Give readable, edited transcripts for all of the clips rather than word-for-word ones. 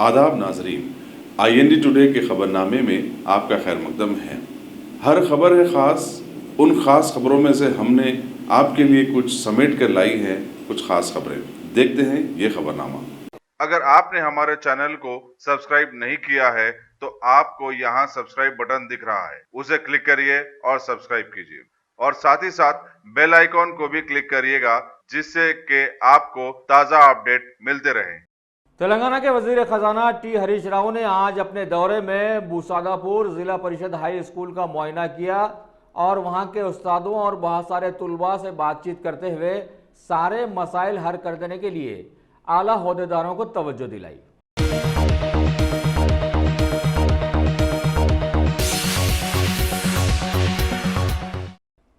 आदाब नाजरीन, IND today के खबरनामे में आपका खैर मकदम है। हर खबर है ख़ास। उन ख़ास खबरों में से हमने आपके लिए कुछ समेट कर लाई हैं कुछ ख़ास खबरें। देखते हैं ये खबरनामा। अगर आपने हमारे चैनल को सब्सक्राइब नहीं किया है तो आपको यहाँ सब्सक्राइब बटन दिख रहा है, उसे क्लिक करिए और सब्सक्राइब कीजिए और साथ ही साथ बेल आइकॉन को भी क्लिक करिएगा, जिससे कि आपको ताज़ा अपडेट मिलते रहें। तेलंगाना के वजीर खजाना टी हरीश राव ने आज अपने दौरे में बूसादापुर जिला परिषद हाई स्कूल का मुआयना किया और वहां के उस्तादों और बहुत सारे तुलबा से बातचीत करते हुए सारे मसाइल हल कर देने के लिए आला ओहदेदारों को तवज्जो दिलाई।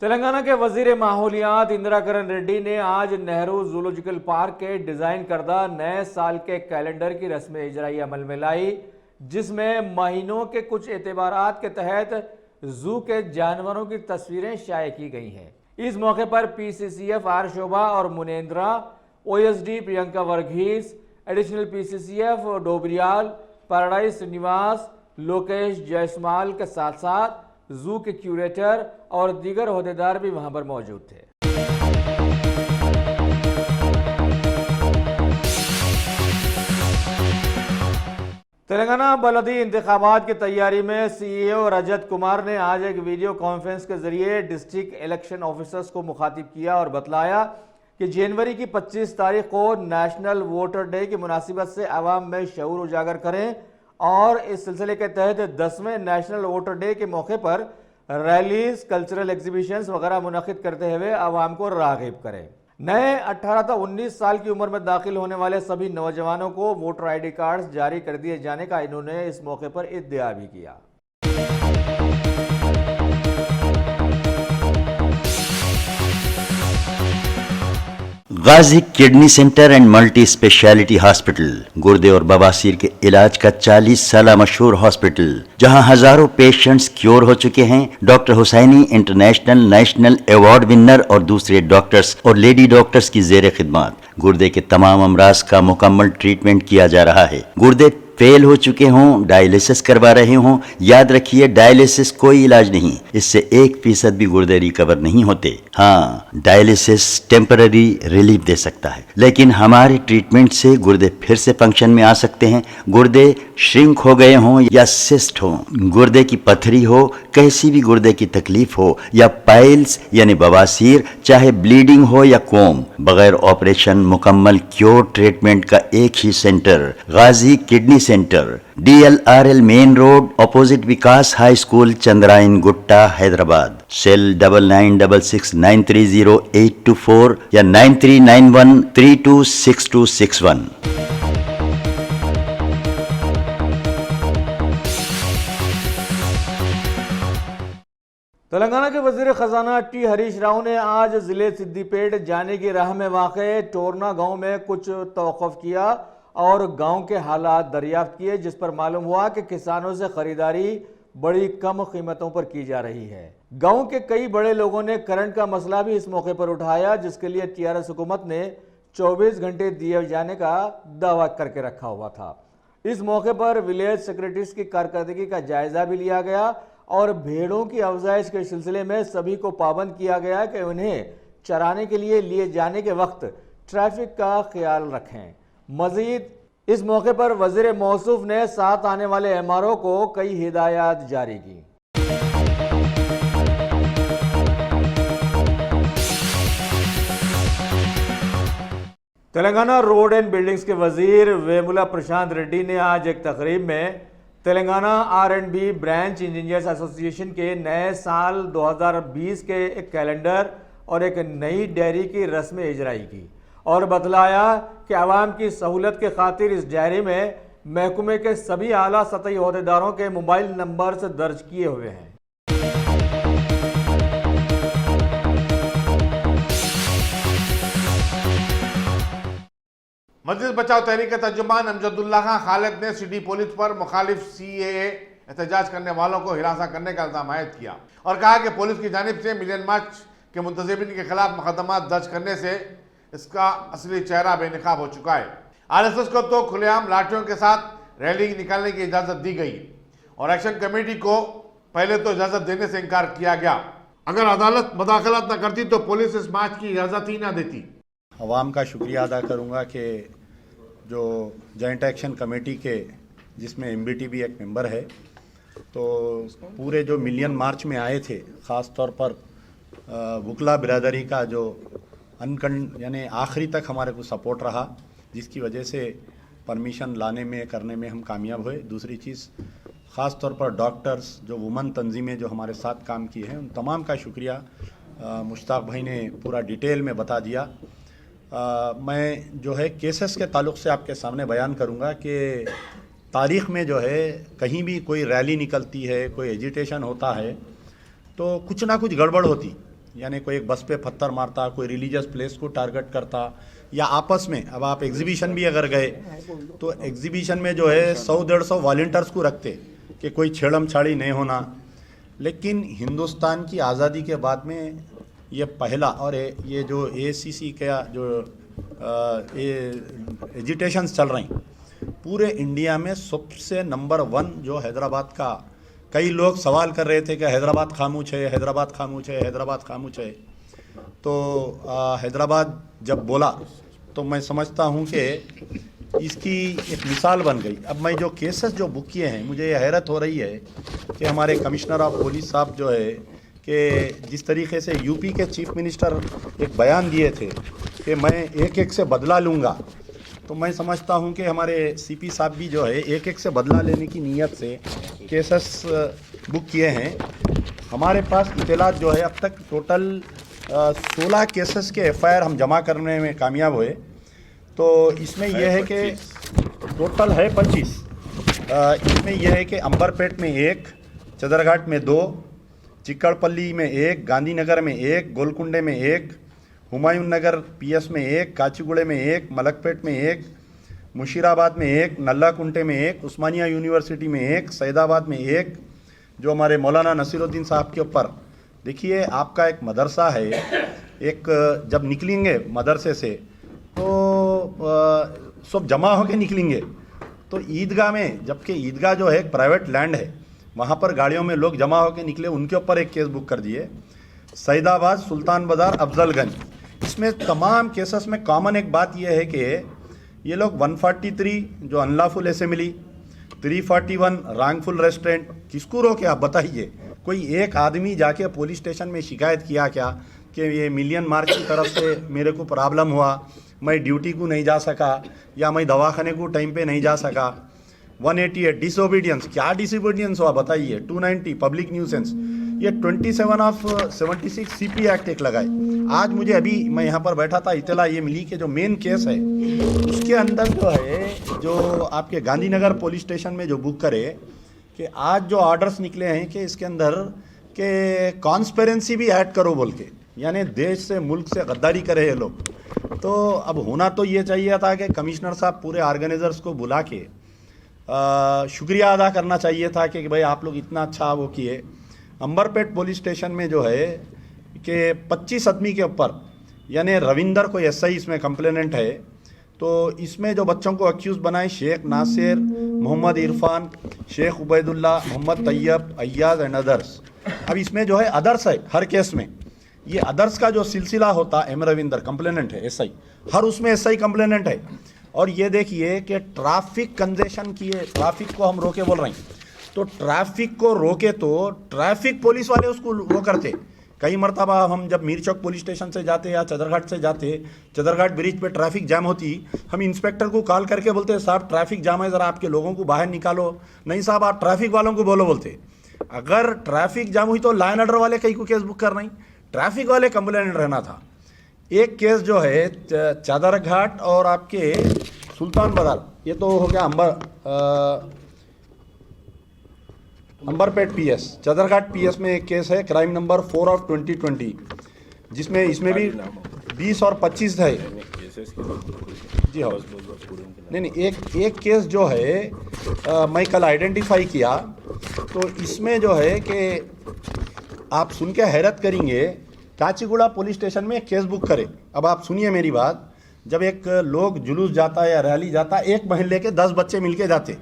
तेलंगाना के वजीर माहौलियात इंदिरा करण रेड्डी ने आज नेहरू जूलॉजिकल पार्क के डिज़ाइन करदा नए साल के कैलेंडर की रस्म इजराई अमल में लाई, जिसमें महीनों के कुछ एतबारात के तहत जू के जानवरों की तस्वीरें शाये की गई हैं। इस मौके पर PCCF आर शोभा और Munendra, OSD Priyanka Varghese, additional PCCF Dobriyal, paradise Srinivas, Lokesh Jaisamal के साथ साथ जू के क्यूरेटर और दीगर ओहदेदार भी वहां पर मौजूद थे। तेलंगाना बलदी इंतखाबात की तैयारी में CEO रजत कुमार ने आज एक वीडियो कॉन्फ्रेंस के जरिए डिस्ट्रिक्ट इलेक्शन ऑफिसर्स को मुखातिब किया और बतलाया कि जनवरी की 25 तारीख को नेशनल वोटर डे की मुनासिबत से आवाम में शऊर उजागर करें और इस सिलसिले के तहत 10वें नेशनल वोटर डे के मौके पर रैलीज, कल्चरल एग्जीबिशंस वगैरह मुनक़िद करते हुए आवाम को राग़िब करें। नए 18 से 19 साल की उम्र में दाखिल होने वाले सभी नौजवानों को वोटर ID कार्ड्स जारी कर दिए जाने का इन्होंने इस मौके पर इद्दिया भी किया। Ghazi kidney centre and multi speciality hospital गुर्दे और बवासीर के इलाज का 40 साल मशहूर हॉस्पिटल, जहां हजारों पेशेंट्स क्योर हो चुके हैं। Doctor Husaini international national award winner और दूसरे डॉक्टर्स और लेडी डॉक्टर्स की जेर खिदमत गुर्दे के तमाम अमराज का मुकम्मल ट्रीटमेंट किया जा रहा है। गुर्दे फेल हो चुके हों, डायलिसिस करवा रहे हों, याद रखिए डायलिसिस कोई इलाज नहीं, इससे 1% भी गुर्दे रिकवर नहीं होते। हाँ, डायलिसिस टेम्पररी रिलीफ दे सकता है, लेकिन हमारे ट्रीटमेंट से गुर्दे फिर से फंक्शन में आ सकते हैं। गुर्दे श्रिंक हो गए हों या सिस्ट हो, गुर्दे की पथरी हो, कैसी भी गुर्दे की तकलीफ हो या पाइल्स यानी बवासीर, चाहे ब्लीडिंग हो या कोम, बगैर ऑपरेशन मुकम्मल क्योर ट्रीटमेंट का एक ही centre, Ghazi kidney centre, DLRL main road, opposite Vikas high school, Chandrayan Gutta, Hyderabad. Cell 9966930824 या 9391326261। तेलंगाना के वजीर खजाना टी हरीश राव ने आज जिले सिद्दीपेट जाने की राह में वाक़े टोरना गांव में कुछ तौक़ुफ़ किया और गांव के हालात दरियाफ्त किए, जिस पर मालूम हुआ कि किसानों से खरीदारी बड़ी कम कीमतों पर की जा रही है। गांव के कई बड़े लोगों ने करंट का मसला भी इस मौके पर उठाया, जिसके लिए TRS हुकूमत ने 24 घंटे दिए जाने का दावा करके रखा हुआ था। इस मौके पर विलेज सेक्रेटरीज की कारकर्दगी का जायजा भी लिया गया और भेड़ों की अफजाइश के सिलसिले में सभी को पाबंद किया गया कि उन्हें चराने के लिए जाने के वक्त ट्रैफिक का ख्याल रखें। मजीद इस मौके पर वजीर मौसूफ ने साथ आने वाले MRO को कई हिदायत जारी की। तेलंगाना रोड एंड बिल्डिंग्स के वजीर वेमुला प्रशांत रेड्डी ने आज एक तकरीब में Telangana R&B branch engineers association के नए साल 2020 के एक कैलेंडर और एक नई डायरी की रस्म इजराई की और बतलाया कि आवाम की सहूलत के खातिर इस डायरी में महकमे के सभी आला सतही ओहदेदारों के मोबाइल नंबर से दर्ज किए हुए हैं। मजलिस बचाओ तहरीक के तर्जुमान अमजदुल्ला खां खालिद ने सिटी पुलिस पर मुखालिफ CAA एहतजाज करने वालों को हिरासत करने का इल्जाम आयद किया और कहा कि पुलिस की जानिब से मिलियन मार्च के मुंतज़िमिन के खिलाफ मुकदमा दर्ज करने से इसका असली चेहरा बेनकाब हो चुका है। RSS को तो खुलेआम लाठियों के साथ रैली निकालने की इजाज़त दी गई और एक्शन कमेटी को पहले तो इजाज़त देने से इनकार किया गया। अगर अदालत मदाखलत न करती तो पुलिस इस मार्च की इजाज़त ही ना देती। अवाम का शुक्रिया अदा करूंगा कि जो जॉइंट एक्शन कमेटी के जिसमें MBT भी एक मेंबर है, तो पूरे जो मिलियन मार्च में आए थे, ख़ास तौर पर वकला बिरादरी का जो यानी आखिरी तक हमारे को सपोर्ट रहा, जिसकी वजह से परमिशन लाने में करने में हम कामयाब हुए। दूसरी चीज़ ख़ास तौर पर डॉक्टर्स, जो वुमन तंजीमें जो हमारे साथ काम किए हैं, उन तमाम का शुक्रिया। मुश्ताक भाई ने पूरा डिटेल में बता दिया। मैं जो है केसेस के ताल्लुक़ से आपके सामने बयान करूंगा कि तारीख़ में जो है कहीं भी कोई रैली निकलती है, कोई एजिटेशन होता है, तो कुछ ना कुछ गड़बड़ होती। यानी कोई एक बस पे पत्थर मारता, कोई रिलीजियस प्लेस को टारगेट करता, या आपस में, अब आप एग्जीबिशन भी अगर गए तो एग्जीबिशन में जो है 100-150 वॉलंटियर्स को रखते कि कोई छेड़म छाड़ी नहीं होना। लेकिन हिंदुस्तान की आज़ादी के बाद में ये पहला, और ये जो ACC का जो एजिटेशंस चल रही पूरे इंडिया में सबसे नंबर 1 जो हैदराबाद का, कई लोग सवाल कर रहे थे कि हैदराबाद खामोश है, हैदराबाद खामोश है, हैदराबाद खामोश है। तो हैदराबाद जब बोला तो मैं समझता हूँ कि इसकी एक मिसाल बन गई। अब मैं जो केसेस जो बुक किए हैं, मुझे ये हैरत हो रही है कि हमारे कमिश्नर ऑफ पुलिस साहब जो है कि जिस तरीके से यूपी के चीफ मिनिस्टर एक बयान दिए थे कि मैं एक से बदला लूँगा, तो मैं समझता हूं कि हमारे CP साहब भी जो है एक से बदला लेने की नीयत से केसेस बुक किए हैं। हमारे पास इतलात जो है अब तक टोटल 16 केसेस के FIR हम जमा करने में कामयाब हुए। तो इसमें यह है कि टोटल है 25। इसमें यह है कि अंबरपेट में 1, चदरघाट में 2, चिक्कड़पल्ली में 1, गांधीनगर में 1, गोलकुंडे में 1, हुमायूं नगर PS में 1, काचीगुड़े में 1, मलकपेट में 1, मुशीराबाद में 1, नल्ला कुंटे में 1, उस्मानिया यूनिवर्सिटी में 1, सैदाबाद में 1, जो हमारे मौलाना नसीरुद्दीन साहब के ऊपर। देखिए, आपका एक मदरसा है, एक जब निकलेंगे मदरसे से तो सब जमा होकर निकलेंगे, तो ईदगाह में, जबकि ईदगाह जो है एक प्राइवेट लैंड है, वहाँ पर गाड़ियों में लोग जमा होकर निकले, उनके ऊपर एक केस बुक कर दिए। सैदाबाद, सुल्तान बाजार, अफजलगंज, इसमें तमाम केसेस में कॉमन एक बात यह है कि ये लोग 143 जो अनलॉफुल असेंबली, 341 रॉन्गफुल रेस्ट्रेंट, किसको रोके आप बताइए? कोई एक आदमी जाके पुलिस स्टेशन में शिकायत किया क्या कि ये मिलियन मार्च की तरफ से मेरे को प्रॉब्लम हुआ, मैं ड्यूटी को नहीं जा सका, या मैं दवाखाने को टाइम पे नहीं जा सका? 188 डिसोबीडियंस, क्या डिसोबीडियंस हुआ बताइए? 290 पब्लिक न्यूसेंस, ये 27 ऑफ 76 CP एक्ट एक लगाए। आज मुझे अभी मैं यहाँ पर बैठा था, इतला ये मिली कि जो मेन केस है उसके अंदर जो है, जो आपके गांधीनगर पुलिस स्टेशन में जो बुक करे कि आज जो ऑर्डर्स निकले हैं कि इसके अंदर के कॉन्स्पिरेंसी भी ऐड करो बोल के, यानी देश से, मुल्क से गद्दारी करे ये लोग। तो अब होना तो ये चाहिए था कि कमिश्नर साहब पूरे ऑर्गेनाइजर्स को बुला के शुक्रिया अदा करना चाहिए था कि भाई आप लोग इतना अच्छा वो किए। अंबरपेट पुलिस स्टेशन में जो है कि 25 आदमी के ऊपर, यानी रविंदर कोई SI इसमें कंप्लेनेंट है, तो इसमें जो बच्चों को अक्यूज़ बनाए शेख नासिर, मोहम्मद इरफान, शेख उबैदुल्ला, मोहम्मद तैयब, अय्याज एंड अदर्स। अब इसमें जो है अदर्स है हर केस में, ये अदर्स का जो सिलसिला होता, M रविंदर कंप्लेनेंट है SI, हर उसमें SI कंप्लेनेंट है। और ये देखिए कि ट्रैफिक कंजेशन किए, ट्रैफिक को हम रोके बोल रहे हैं, तो ट्रैफिक को रोके तो ट्रैफिक पुलिस वाले उसको वो करते। कई मरतबा हम जब मीर चौक पुलिस स्टेशन से जाते या चदरघाट से जाते, चदरघाट ब्रिज पे ट्रैफिक जाम होती, हम इंस्पेक्टर को कॉल करके बोलते साहब ट्रैफिक जाम है, ज़रा आपके लोगों को बाहर निकालो। नहीं साहब, आप ट्रैफिक वालों को बोलो बोलते। अगर ट्रैफिक जाम हुई तो लॉ एंड ऑर्डर वाले कहीं को केस बुक करना ही, ट्रैफिक वाले कंप्लेनेंट रहना था। एक केस जो है चदरघाट और आपके सुल्तान बाजार, ये तो हो गया अंबरपेट PS, चदरघाट PS में एक केस है, क्राइम नंबर 4 ऑफ 2020, जिसमें इसमें भी 20 और 25 है। जी हाँ, नहीं, एक केस जो है मैं कल आइडेंटिफाई किया, तो इसमें जो है कि आप सुन के हैरत करेंगे, काचीगुड़ा पुलिस स्टेशन में एक केस बुक करे। अब आप सुनिए मेरी बात, जब एक लोग जुलूस जाता है या रैली जाता है, एक महल्ले के 10 बच्चे मिलके जाते,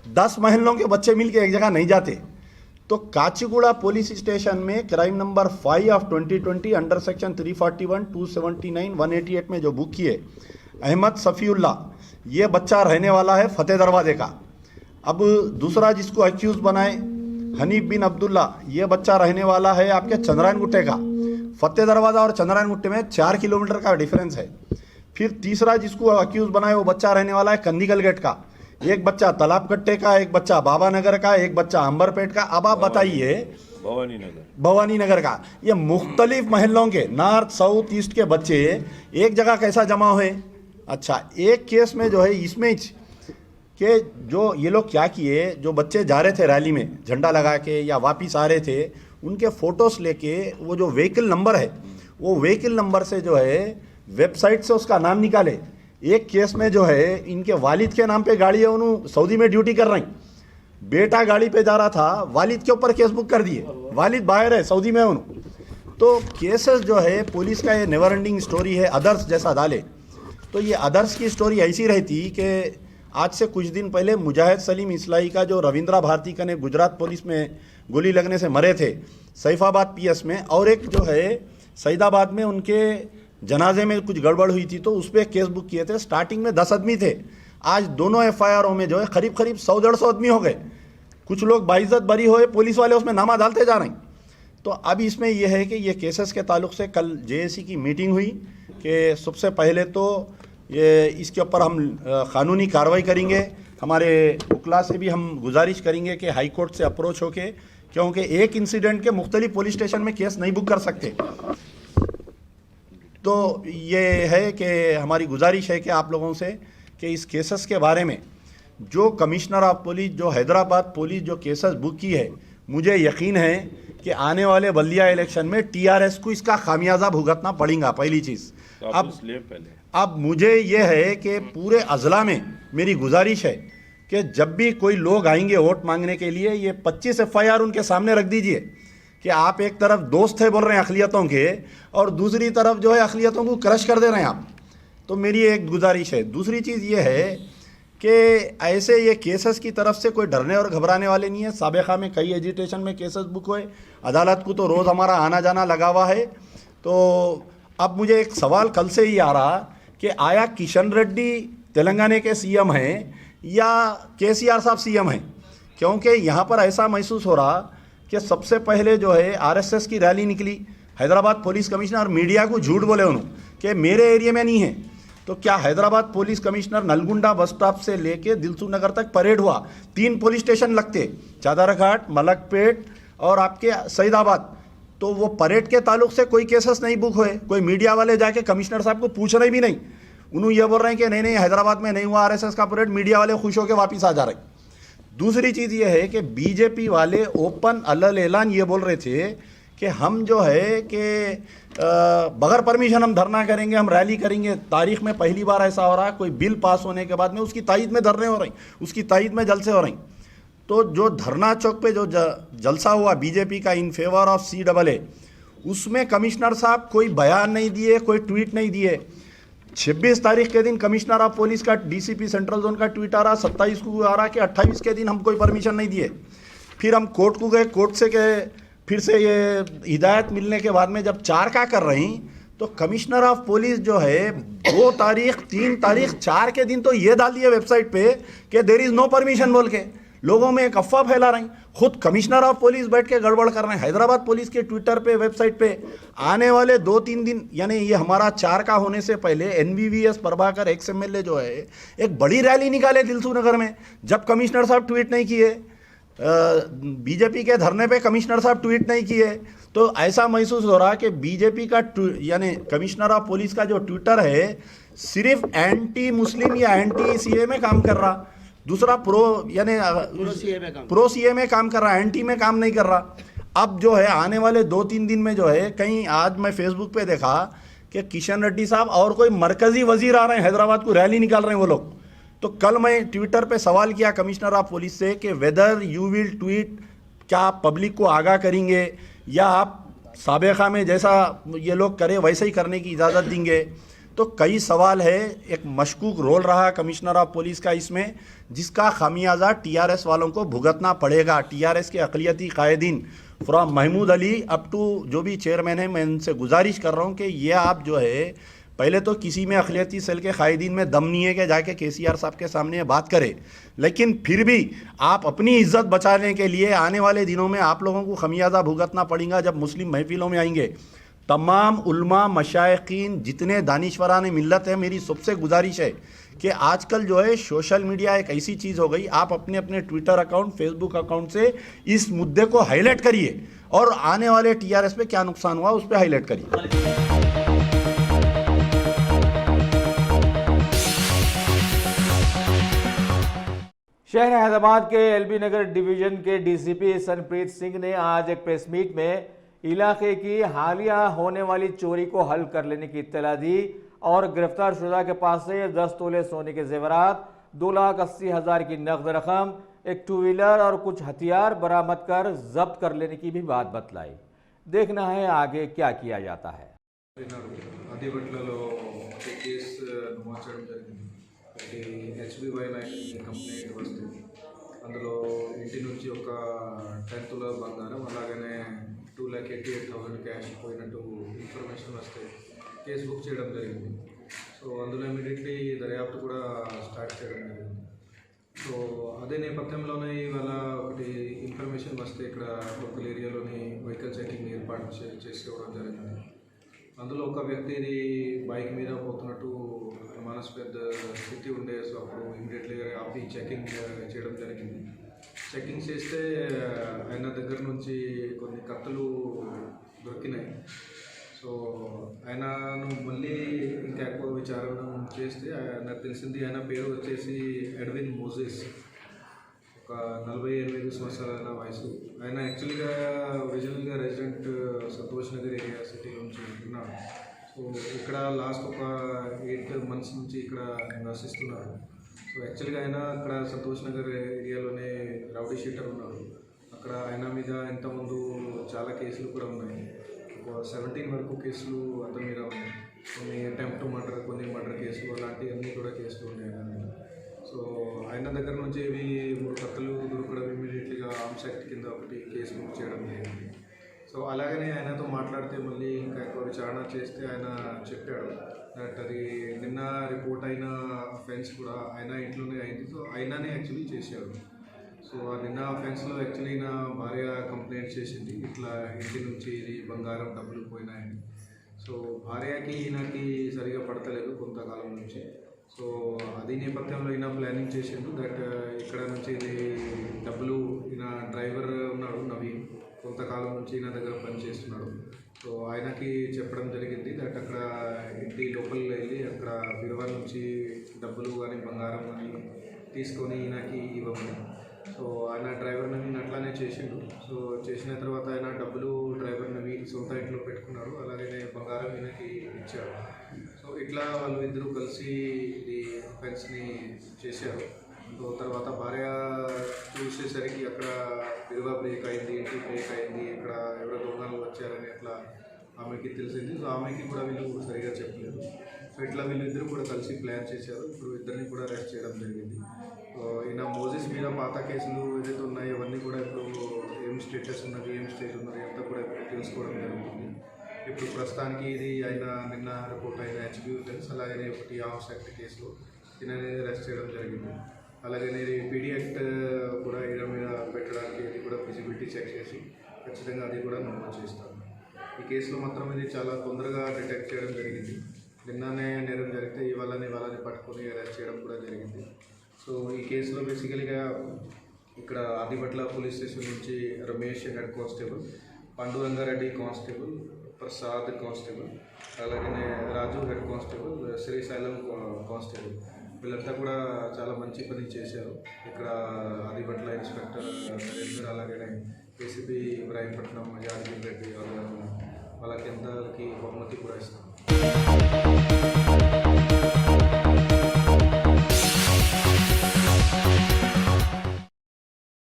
10 महल्लों के बच्चे मिलके एक जगह नहीं जाते। तो काचीगुड़ा पुलिस स्टेशन में crime number 5 of 2020 under section 341, 279, 188 में जो बुक किए अहमद सफ़ीउल्ला, ये बच्चा रहने वाला है फतेह दरवाजे का। अब दूसरा जिसको अक्यूज बनाए हनीफ बिन अब्दुल्ला, ये बच्चा रहने वाला है आपके चंद्रायन गुट्टे का। फतेह दरवाज़ा और चंद्रायन गुट्टे में 4 किलोमीटर का डिफरेंस है। फिर तीसरा जिसको अक्यूज बनाए वो बच्चा रहने वाला है कंदीगल गेट का। एक बच्चा तालाब कट्टे का, एक बच्चा बाबा नगर का, एक बच्चा अंबरपेट का। अब आप बताइए भवानी नगर का, ये मुख्तलिफ महलों के नॉर्थ साउथ ईस्ट के बच्चे एक जगह कैसा जमा हुए। अच्छा, एक केस में जो है इसमें कि जो ये लोग क्या किए, जो बच्चे जा रहे थे रैली में झंडा लगा के या वापिस आ रहे थे, उनके फ़ोटोज़ लेके वो जो व्हीकल नंबर है, वो व्हीकल नंबर से जो है वेबसाइट से उसका नाम निकाले। एक केस में जो है इनके वालिद के नाम पे गाड़ी है, उन्होंने सऊदी में ड्यूटी कर रही, बेटा गाड़ी पे जा रहा था, वालिद के ऊपर केस बुक कर दिए, वालिद बाहर है सऊदी में उन्होंने। तो केसेस जो है पुलिस का ये नेवर एंडिंग स्टोरी है, अदर्स जैसा डाले। तो ये अदर्स की स्टोरी ऐसी रहती कि आज से कुछ दिन पहले मुजाहिद सलीम इस्लाई का जो रविंद्रा भारती का ने गुजरात पुलिस में गोली लगने से मरे थे सैफाबाद पीएस में, और एक जो है सईदाबाद में उनके जनाजे में कुछ गड़बड़ हुई थी तो उस पर केस बुक किए थे। स्टार्टिंग में 10 आदमी थे, आज दोनों एफआईआरों में जो है करीब 100-150 आदमी हो गए। कुछ लोग बाइज्जत बरी हुए, पुलिस वाले उसमें नामा डालते जा रहे हैं। तो अब इसमें यह है कि ये केसेस के ताल्लुक से कल जेएसी की मीटिंग हुई कि सबसे पहले तो ये इसके ऊपर हम कानूनी कार्रवाई करेंगे। हमारे वकला से भी हम गुजारिश करेंगे कि हाई कोर्ट से अप्रोच होके, क्योंकि एक इंसिडेंट के मुख्तलिफ पुलिस स्टेशन में केस नहीं बुक कर सकते। तो ये है कि हमारी गुजारिश है कि आप लोगों से कि इस केसेस के बारे में जो कमिश्नर ऑफ पुलिस, जो हैदराबाद पुलिस जो केसेस बुक की है, मुझे यकीन है कि आने वाले बल्दिया इलेक्शन में टीआरएस को इसका खामियाजा भुगतना पड़ेगा। पहली चीज़ अब मुझे यह है कि पूरे अजला में मेरी गुजारिश है कि जब भी कोई लोग आएंगे वोट मांगने के लिए, ये 25 एफआईआर उनके सामने रख दीजिए कि आप एक तरफ दोस्त है बोल रहे हैं अक़लियतों के, और दूसरी तरफ जो है अक़लियतों को क्रश कर दे रहे हैं आप। तो मेरी एक गुजारिश है। दूसरी चीज़ ये है कि ऐसे ये केसेस की तरफ से कोई डरने और घबराने वाले नहीं है। साबिक़ा में कई एजिटेशन में केसेस बुक हुए, अदालत को तो रोज़ हमारा आना जाना लगा हुआ है। तो अब मुझे एक सवाल कल से ही आ रहा कि आया किशन रेड्डी तेलंगाना के सीएम हैं या केसीआर साहब सीएम हैं, क्योंकि यहाँ पर ऐसा महसूस हो रहा कि सबसे पहले जो है आरएसएस की रैली निकली, हैदराबाद पुलिस कमिश्नर मीडिया को झूठ बोले उन्होंने कि मेरे एरिया में नहीं है। तो क्या Hyderabad police commissioner Nalgonda bus stop से लेके दिलसू नगर तक परेड हुआ, 3 पुलिस स्टेशन लगते, चादरघाट, मलकपेट और आपके सईदाबाद। तो वो परेड के ताल्लुक से कोई केसेस नहीं बुक हुए। कोई मीडिया वाले जाके कमिश्नर साहब को पूछ रहे भी नहीं, उन्होंने ये बोल रहे हैं कि नहीं हैदराबाद में नहीं हुआ आरएसएस का परेड, मीडिया वाले खुश होकर वापस आ जा रहे। दूसरी चीज़ ये है कि बीजेपी वाले ओपन अलल ऐलान ये बोल रहे थे कि हम जो है कि बगैर परमिशन हम धरना करेंगे, हम रैली करेंगे। तारीख में पहली बार ऐसा हो रहा है, कोई बिल पास होने के बाद में उसकी तायद में धरने हो रही, उसकी तायद में जलसे हो रही। तो जो धरना चौक पे जो जलसा हुआ बीजेपी का इन फेवर ऑफ CAA, उसमें कमिश्नर साहब कोई बयान नहीं दिए, कोई ट्वीट नहीं दिए। 26 तारीख के दिन कमिश्नर ऑफ पुलिस का DCP सेंट्रल जोन का ट्वीट आ रहा, 27 को आ रहा कि 28 के दिन हम कोई परमिशन नहीं दिए। फिर हम कोर्ट को गए, कोर्ट से गए, फिर से ये हिदायत मिलने के बाद में जब 4 का कर रही, तो कमिश्नर ऑफ पुलिस जो है 2 तारीख, 3 तारीख, 4 के दिन तो ये डाल दिए वेबसाइट पे कि देयर इज़ नो परमिशन बोल के लोगों में एक अफवाह फैला रही। खुद कमिश्नर ऑफ पुलिस बैठ के गड़बड़ कर रहे हैं। हैदराबाद पुलिस के ट्विटर पे, वेबसाइट पे आने वाले 2-3 दिन, यानी ये हमारा 4 का होने से पहले NVVS प्रभाकर XMLA जो है एक बड़ी रैली निकाले दिलसू नगर में, जब कमिश्नर साहब ट्वीट नहीं किए। बीजेपी के धरने पे कमिश्नर साहब ट्वीट नहीं किए। तो ऐसा महसूस हो रहा कि बीजेपी का यानी कमिश्नर ऑफ पुलिस का जो ट्विटर है सिर्फ एंटी मुस्लिम या एंटी CA में काम कर रहा, दूसरा प्रो CA में काम कर रहा, एंटी में काम नहीं कर रहा। अब जो है आने वाले 2-3 दिन में जो है, कहीं आज मैं फेसबुक पे देखा कि किशन रेड्डी साहब और कोई मरकजी वजीर आ रहे हैं हैदराबाद को, रैली निकाल रहे हैं वो लोग। तो कल मैं ट्विटर पे सवाल किया कमिश्नर ऑफ पुलिस से कि वेदर यू विल ट्वीट, क्या आप पब्लिक को आगाह करेंगे या आप साबिक़ा में जैसा ये लोग करे वैसे ही करने की इजाज़त देंगे। तो कई सवाल है। एक मशकूक रोल रहा कमिश्नर ऑफ पुलिस का इसमें, जिसका खामियाजा टीआरएस वालों को भुगतना पड़ेगा। टीआरएस के अक़लियती कायदीन from Mahmood Ali up to जो भी चेयरमैन है, मैं उनसे गुजारिश कर रहा हूँ कि ये आप जो है, पहले तो किसी में अक़लियती सेल के कायदीन में दम नहीं है कि जाके केसीआर साहब के सामने बात करे, लेकिन फिर भी आप अपनी इज्जत बचाने के लिए आने वाले दिनों में आप लोगों को खमियाजा भुगतना पड़ेगा। जब मुस्लिम महफिलों में आएंगे तमाम उल्मा मशाइखीन जितने दानिशवरान मिल्लत है, मेरी सबसे गुजारिश है कि आजकल जो है सोशल मीडिया एक ऐसी चीज़ हो गई, आप अपने अपने ट्विटर अकाउंट, फेसबुक अकाउंट से इस मुद्दे को हाईलाइट करिए और आने वाले टीआरएस पे क्या नुकसान हुआ उस पर हाईलाइट करिए। शहर हैदराबाद के एलबी नगर डिवीजन के डीसीपी सनप्रीत सिंह ने आज एक प्रेस मीट में इलाके की हालिया होने वाली चोरी को हल कर लेने की इत्तला दी और गिरफ्तार शुदा के पास से 10 तोले सोने के जेवरात, 2,80,000 की नकद रकम, एक 2 व्हीलर और कुछ हथियार बरामद कर जब्त कर लेने की भी बात बतलाई। देखना है आगे क्या किया जाता है। HBY కంప్లైంట్ వస్తే అందులో ఇంటి నుంచి ఒక 10 తులాల బంగారం అలాగనే 2,88,000 క్యాష్ పోయినట్టు ఇన్ఫర్మేషన్ వస్తే కేసు బుక్ చేయడం జరిగింది. సో అందులో ఇమీడియట్లీ దర్యాప్తు కూడా స్టార్ట్ చేయడం జరిగింది. సో అదే నేపథ్యంలోనే ఇవాళ ఒకటి ఇన్ఫర్మేషన్ వస్తే ఇక్కడ లోకల్ ఏరియాలోని వెహికల్ చెకింగ్ ఏర్పాటు చేసుకోవడం జరిగింది. అందులో ఒక వ్యక్తిది బైక్ మీద పోతున్నట్టు అనుమానాస్పద స్థితి ఉండే. సో అప్పుడు ఇమీడియట్లీగా ఆపి చెకింగ్ చేయడం జరిగింది. చెకింగ్ చేస్తే ఆయన దగ్గర నుంచి కొన్ని కత్తులు దొరికినాయి. సో ఆయనను మళ్ళీ ఇంకా ఎక్కువ విచారణ చేస్తే నాకు తెలిసింది ఆయన పేరు వచ్చేసి ఎడ్విన్ మోజెస్, ఒక 48 సంవత్సరాల వయసు. ఆయన యాక్చువల్గా ఒరిజినల్గా resident Santosh Nagar area city నుంచి ఉంటున్నాడు. సో ఇక్కడ లాస్ట్ ఒక 8 months నుంచి ఇక్కడ నివసిస్తున్నారు. సో యాక్చువల్గా ఆయన అక్కడ సంతోష్ నగర్ ఏరియాలోనే రౌడీ షీటర్ ఉన్నాడు. అక్కడ ఆయన మీద ఇంతకుముందు చాలా కేసులు కూడా ఉన్నాయి. ఒక 17 వరకు కేసులు అతని మీద ఉన్నాయి. కొన్ని అటెంప్ట్ మర్డర్, కొన్ని మర్డర్ కేసులు అలాంటివన్నీ కూడా కేసులు ఉన్నాయి ఆయన మీద. సో ఆయన దగ్గర నుంచి ఇవి 3 కత్తులు దొరకడం, ఇమీడియట్లీగా ఆర్మ్స్ యాక్ట్ కింద ఒకటి కేసు బుక్ చేయడం జరిగింది. సో అలాగనే ఆయనతో మాట్లాడితే మళ్ళీ ఇంకా ఎక్కువ విచారణ చేస్తే ఆయన చెప్పాడు దట్ అది నిన్న రిపోర్ట్ అయిన అఫెన్స్ కూడా ఆయన ఇంట్లోనే అయింది. సో ఆయననే యాక్చువల్లీ చేశాడు. సో ఆ నిన్న అఫెన్స్లో యాక్చువల్లీ నా భార్య కంప్లైంట్ చేసింది, ఇట్లా ఇంటి నుంచి ఇది బంగారం డబ్బులు పోయినాయని. సో భార్యకి ఈయనకి సరిగా పడతలేదు కొంతకాలం నుంచి. సో అది నేపథ్యంలో ఈయన ప్లానింగ్ చేసిండు దట్ ఇక్కడ నుంచి ఇది డబ్బులు, ఈయన డ్రైవర్ ఉన్నాడు నవీన్, కొంతకాలం నుంచి ఈయన దగ్గర పనిచేస్తున్నాడు. సో ఆయనకి చెప్పడం జరిగింది దట్ అక్కడ ఇంటి లోపలికి వెళ్ళి అక్కడ బీరువా నుంచి డబ్బులు కానీ బంగారం కానీ తీసుకొని ఈయనకి ఇవ్వమని. సో ఆయన డ్రైవర్ నవీన్ అట్లానే చేసిండు. సో చేసిన తర్వాత ఆయన డబ్బులు డ్రైవర్ నవీన్ సొంత ఇంట్లో పెట్టుకున్నాడు, అలాగే బంగారం ఈయనకి ఇచ్చాడు. సో ఇట్లా వాళ్ళు ఇద్దరు కలిసి ఇది అఫెన్స్ని చేశారు. సో తర్వాత భార్య చూసేసరికి అక్కడ బీరువా బ్రేక్ అయింది, ఇంటి బ్రేక్ అయింది, ఇక్కడ ఎవరో దొంగలు వచ్చారని అట్లా ఆమెకి తెలిసింది. సో ఆమెకి కూడా వీళ్ళు సరిగా చెప్పలేదు. సో ఇట్లా వీళ్ళిద్దరూ కూడా కలిసి ప్లాన్ చేశారు. ఇప్పుడు ఇద్దరిని కూడా అరెస్ట్ చేయడం జరిగింది. ఈయన మోజెస్ మీద పాత కేసులు ఏదైతే ఉన్నాయో ఇవన్నీ కూడా ఇప్పుడు ఏం స్టేటస్ ఉన్నది, ఏం స్టేజ్ ఉన్నది అంతా కూడా ఇప్పుడు తెలుసుకోవడం జరుగుతుంది. ఇప్పుడు ప్రస్తుతానికి ఇది ఆయన నిన్న రిపోర్ట్ అయిన HBY అఫెన్స్, అలాగే ఒకటి ఆర్మ్స్ యాక్ట్ కేసులో ఈయనని అరెస్ట్ చేయడం జరిగింది. అలాగే PD యాక్ట్ కూడా ఈయన మీద పెట్టడానికి ఇది కూడా ఫిజిబిలిటీ చెక్ చేసి ఖచ్చితంగా అది కూడా నమోదు చేస్తాను. ఈ కేసులో మాత్రం ఇది చాలా తొందరగా డిటెక్ట్ చేయడం జరిగింది. నిన్ననే నేరం జరిగితే ఇవాళని పట్టుకొని అరెస్ట్ చేయడం కూడా జరిగింది. సో ఈ కేసులో బేసికలీగా ఇక్కడ ఆదిపట్ల పోలీస్ స్టేషన్ నుంచి Ramesh head constable, Panduranga Reddy constable, Prasad constable, అలాగే రాజు హెడ్ కానిస్టేబుల్, శ్రీశైలం కానిస్టేబుల్, వీళ్ళంతా కూడా చాలా మంచి పని చేశారు. ఇక్కడ ఆదిపట్ల ఇన్స్పెక్టర్ నరేంద్ర, అలాగే ఏసీపీ ఇబ్రాహీంపట్నం యాదగిరి రెడ్డి వాళ్ళకి అందరికీ బహుమతి కూడా ఇస్తాం.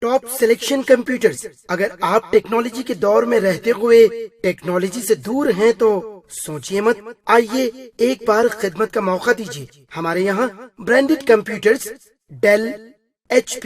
Top selection computers. अगर आप टेक्नोलॉजी के दौर में रहते हुए टेक्नोलॉजी से दूर हैं तो सोचिए मत, आइए एक बार खिदमत का मौका दीजिए। हमारे यहाँ branded computers, Dell, HP,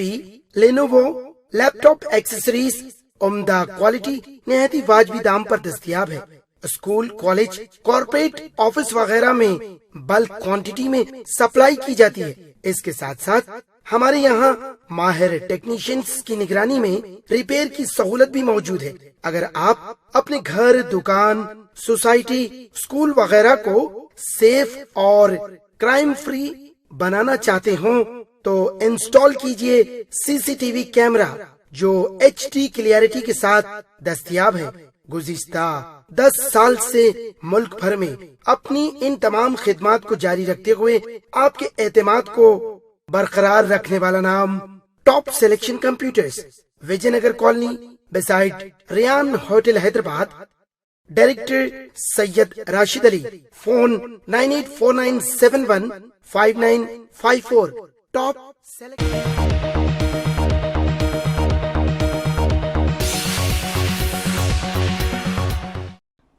Lenovo, laptop accessories उम्दा क्वालिटी निहायती वाजबी दाम पर दस्तयाब है। स्कूल, कॉलेज, कॉर्पोरेट, ऑफिस वगैरह में बल्क क्वांटिटी में सप्लाई की जाती है। इसके साथ साथ हमारे यहाँ माहिर टेक्नीशियंस की निगरानी में रिपेयर की सहूलत भी मौजूद है। अगर आप अपने घर, दुकान, सोसाइटी, स्कूल वगैरह को सेफ और क्राइम फ्री बनाना चाहते हो तो इंस्टॉल कीजिए CCTV कैमरा जो HD क्लियरिटी के साथ दस्तयाब है। गुज़िश्ता 10 साल से मुल्क भर में अपनी इन तमाम खिदमात को जारी रखते हुए आपके एतमाद को बरकरार रखने वाला नाम top selection computers, Vijayanagar colony, beside Riyan hotel, Hyderabad. Director Syed Rashid Ali. Phone 9849715954। Top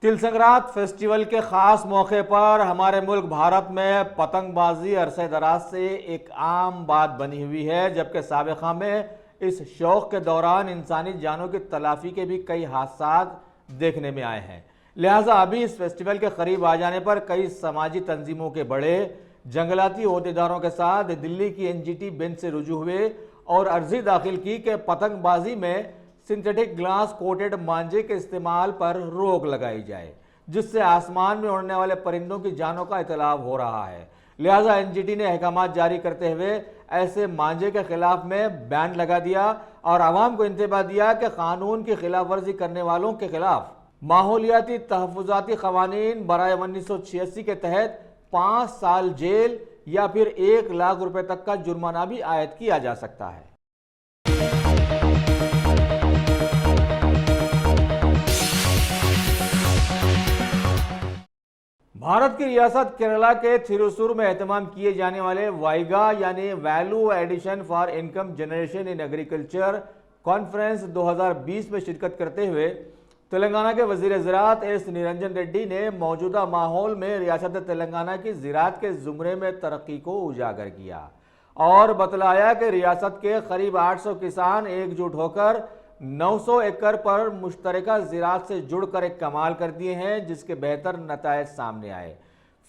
Til Sankrant festival के खास मौके पर हमारे मुल्क भारत में पतंगबाजी अरसे दराज से एक आम बात बनी हुई है, जबकि साबिक़ा में इस शौक के दौरान इंसानी जानों की तलाफी के भी कई हादसा देखने में आए हैं। लिहाजा अभी इस फेस्टिवल के करीब आ जाने पर कई समाजी तंजीमों के बड़े जंगलाती अहदेदारों के साथ दिल्ली की NGT बेंच से रुजू हुए और अर्जी दाखिल की कि पतंगबाजी में सिंथेटिक ग्लास कोटेड मांझे के इस्तेमाल पर रोक लगाई जाए, जिससे आसमान में उड़ने वाले परिंदों की जानों का इतलाफ हो रहा है। लिहाजा NGT ने अहकाम जारी करते हुए ऐसे मांझे के खिलाफ में बैन लगा दिया और आवाम को इंतबाह दिया कि कानून की खिलाफ वर्जी करने वालों के खिलाफ माहौलियाती तहफ़्फ़ुज़ाती क़वानीन बराए 1986 के तहत 5 साल जेल या फिर 1 लाख रुपए तक का जुर्माना भी आयद किया जा सकता है। भारत की रियासत केरला के थिरुसूर में एहतमाम किए जाने वाले वाइगा यानी value addition for income generation in agriculture conference 2020 में शिरकत करते हुए तेलंगाना के वजीर ज़राअत S निरंजन रेड्डी ने मौजूदा माहौल में रियासत तेलंगाना की ज़राअत के ज़ुमरे में तरक्की को उजागर किया और बतलाया कि रियासत के करीब 800 किसान एकजुट होकर 900 एकड़ पर मुश्तरका ज़राअत से जुड़कर एक कमाल कर दिए हैं, जिसके बेहतर नतायज सामने आए।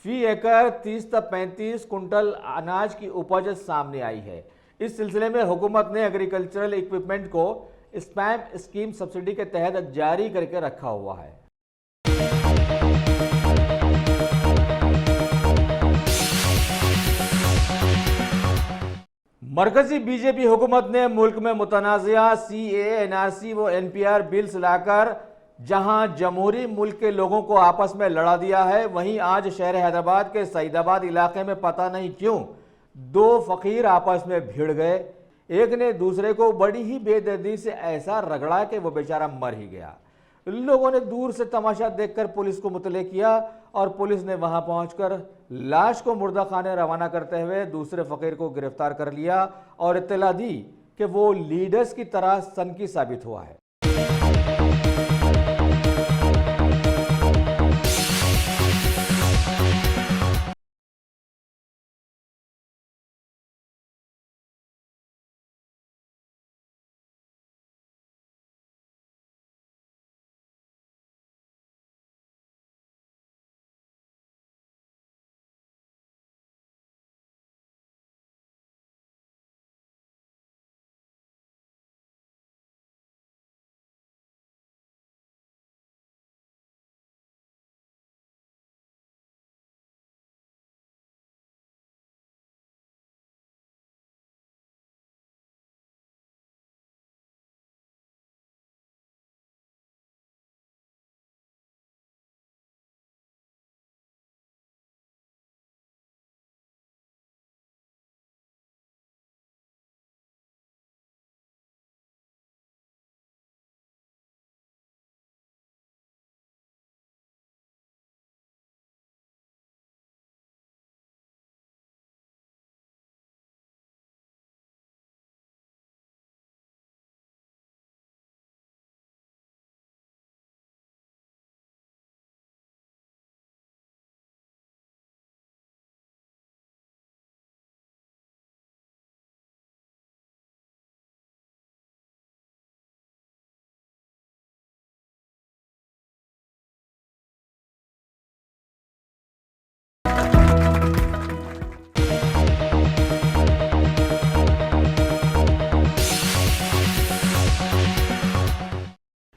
फी एकड़ 30 से 35 कुंटल अनाज की उपज सामने आई है। इस सिलसिले में हुकूमत ने एग्रीकल्चरल इक्विपमेंट को स्पैम स्कीम सब्सिडी के तहत जारी करके रखा हुआ है। मरकजी बीजेपी हुकूमत ने मुल्क में मुतनाज़िया CAA, NRC व NPR बिल्स लाकर जहां जमहूरी मुल्क के लोगों को आपस में लड़ा दिया है, वहीं आज शहर हैदराबाद के सईदाबाद इलाके में पता नहीं क्यों 2 फकीर आपस में भिड़ गए। एक ने दूसरे को बड़ी ही बेदर्दी से ऐसा रगड़ा कि वो बेचारा मर ही गया। लोगों ने दूर से तमाशा देखकर पुलिस को मुतले किया और पुलिस ने वहां पहुंचकर लाश को मुर्दा खाने रवाना करते हुए दूसरे फकीर को गिरफ्तार कर लिया और इत्तला दी कि वो लीडर्स की तरह सनकी साबित हुआ है।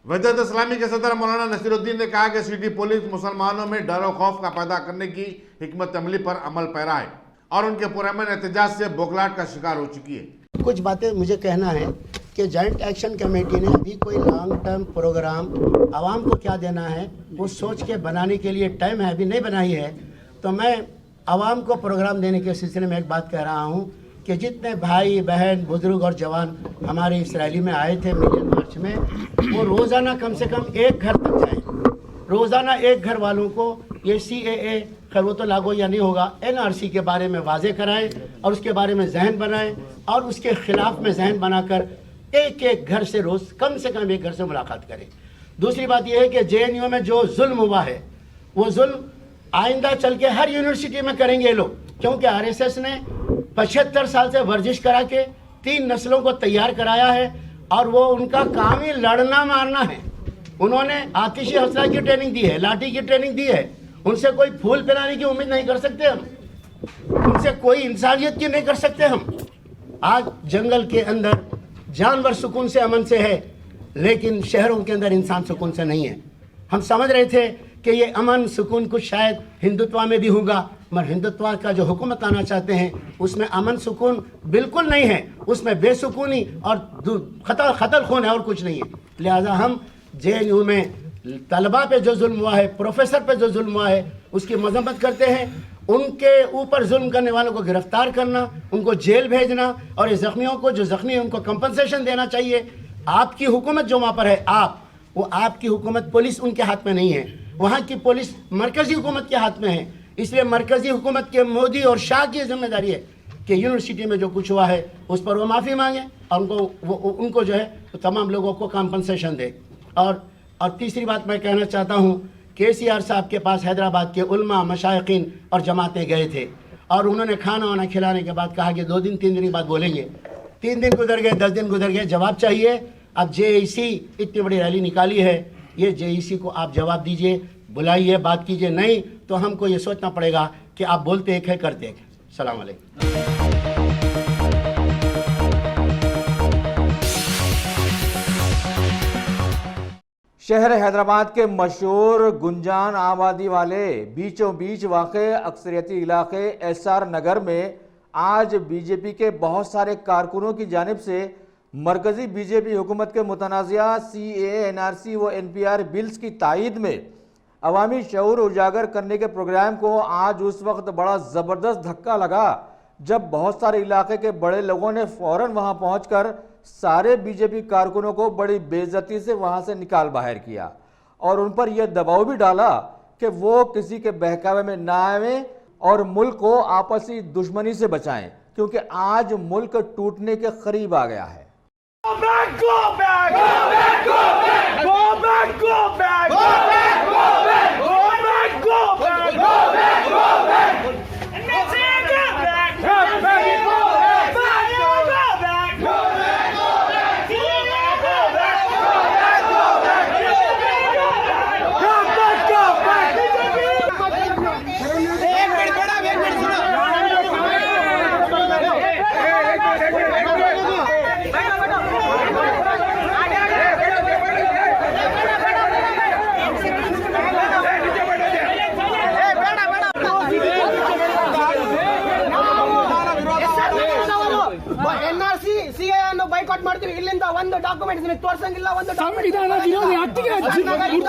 वहदत इस्लामी के सदर मौलाना नसीरुद्दीन ने कहा कि सिटी पुलिस मुसलमानों में डर और खौफ का पैदा करने की हिकमत अमली पर अमल पैरा है और उनके पुरअमन एहतजाज से बौखलाहट का शिकार हो चुकी है। कुछ बातें मुझे कहना है कि जॉइंट एक्शन कमेटी ने अभी कोई लॉन्ग टर्म प्रोग्राम आवाम को क्या देना है वो सोच के बनाने के लिए टाइम है, अभी नहीं बनाई है। तो मैं आवाम को प्रोग्राम देने के सिलसिले में एक बात कह रहा हूँ कि जितने भाई बहन बुजुर्ग और जवान हमारे इसराइली में आए थे मिलियन मार्च में, वो रोज़ाना कम से कम एक घर तक जाएँ, रोज़ाना एक घर वालों को ये CAA खैर वो तो लागू या नहीं होगा, NRC के बारे में वाजे कराएं और उसके बारे में जहन बनाएं और उसके ख़िलाफ़ में जहन बनाकर एक एक घर से रोज़ कम से कम एक घर से मुलाकात करें। दूसरी बात यह है कि JNU में जो जुल्म हुआ है वो जुल्म आइंदा चल के हर यूनिवर्सिटी में करेंगे ये लोग, क्योंकि RSS ने 75 साल से वर्जिश करा के 3 नस्लों को तैयार कराया है और वो उनका काम ही लड़ना मारना है। उन्होंने आतिशी हौसला की ट्रेनिंग दी है, लाठी की ट्रेनिंग दी है। उनसे कोई फूल पिलाने की उम्मीद नहीं कर सकते हम, उनसे कोई इंसानियत की नहीं कर सकते हम। आज जंगल के अंदर जानवर सुकून से अमन से है, लेकिन शहरों के अंदर इंसान सुकून से नहीं है। हम समझ रहे थे कि ये अमन सुकून कुछ शायद हिंदुत्व में भी होगा, मगर हिंदुत्व का जो हुकूमत आना चाहते हैं उसमें अमन सुकून बिल्कुल नहीं है, उसमें बेसुकूनी और कत्ल खून है और कुछ नहीं है। लिहाजा हम JNU में तलबा पे जो जुल्म हुआ है, प्रोफेसर पे जो जुल्म हुआ है, उसकी मजम्मत करते हैं। उनके ऊपर जुल्म करने वालों को गिरफ्तार करना, उनको जेल भेजना और ये ज़ख्मियों को जो ज़ख्मी है उनको कंपनसेशन देना चाहिए। आपकी हुकूमत जो वहाँ पर है वो आपकी हुकूमत, पुलिस उनके हाथ में नहीं है, वहाँ की पुलिस मरकज़ी हुकूमत के हाथ में है। इसलिए मरकज़ी हुकूमत के मोदी और शाह की जिम्मेदारी है कि यूनिवर्सिटी में जो कुछ हुआ है उस पर वो माफ़ी मांगे और उनको जो है तो तमाम लोगों को कंपनसेशन दे। और तीसरी बात मैं कहना चाहता हूँ, KCR साहब के पास हैदराबाद के उलमा, मशाइखीन और जमातें गए थे और उन्होंने खाना वाना खिलाने के बाद कहा कि 2 दिन 3 दिन के बाद बोलेंगे। 3 दिन गुजर गए, 10 दिन गुजर गए, जवाब चाहिए। अब JEC इतनी बड़ी रैली निकाली है, ये JEC को आप जवाब दीजिए, बुलाइए, बात कीजिए। नहीं तो हमको ये सोचना पड़ेगा कि आप बोलते एक है करते एक है। सलाम अलैकुम। शहर हैदराबाद के मशहूर गुंजान आबादी वाले बीचों बीच वाक़े अक्सरियती इलाके SR नगर में आज बीजेपी के बहुत सारे कारकुनों की जानिब से मरकज़ी बीजेपी हुकूमत के मुतनाज़िया CAA, NRC व NPR बिल्स की तायीद में अवामी शऊर उजागर करने के प्रोग्राम को आज उस वक्त बड़ा ज़बरदस्त धक्का लगा जब बहुत सारे इलाके के बड़े लोगों ने फ़ौरन वहां पहुंचकर सारे बीजेपी कारकुनों को बड़ी बेइज्जती से वहां से निकाल बाहर किया और उन पर यह दबाव भी डाला कि वो किसी के बहकावे में ना आए और मुल्क को आपसी दुश्मनी से बचाएं, क्योंकि आज मुल्क टूटने के करीब आ गया है। ಬಾಯ್ಕಾಟ್ ಮಾಡ್ತೀವಿ ಇಲ್ಲಿಂದ ಒಂದು ಡಾಕ್ಯುಮೆಂಟ್ಸ್ ನೀವು ತೋರಿಸಂಗಿಲ್ಲ ಒಂದು ಸಂವಿಧಾನ ವಿರೋಧಿ ಹತ್ತಿಗೆ ಒಂದು ಮನೆಯಿಂದ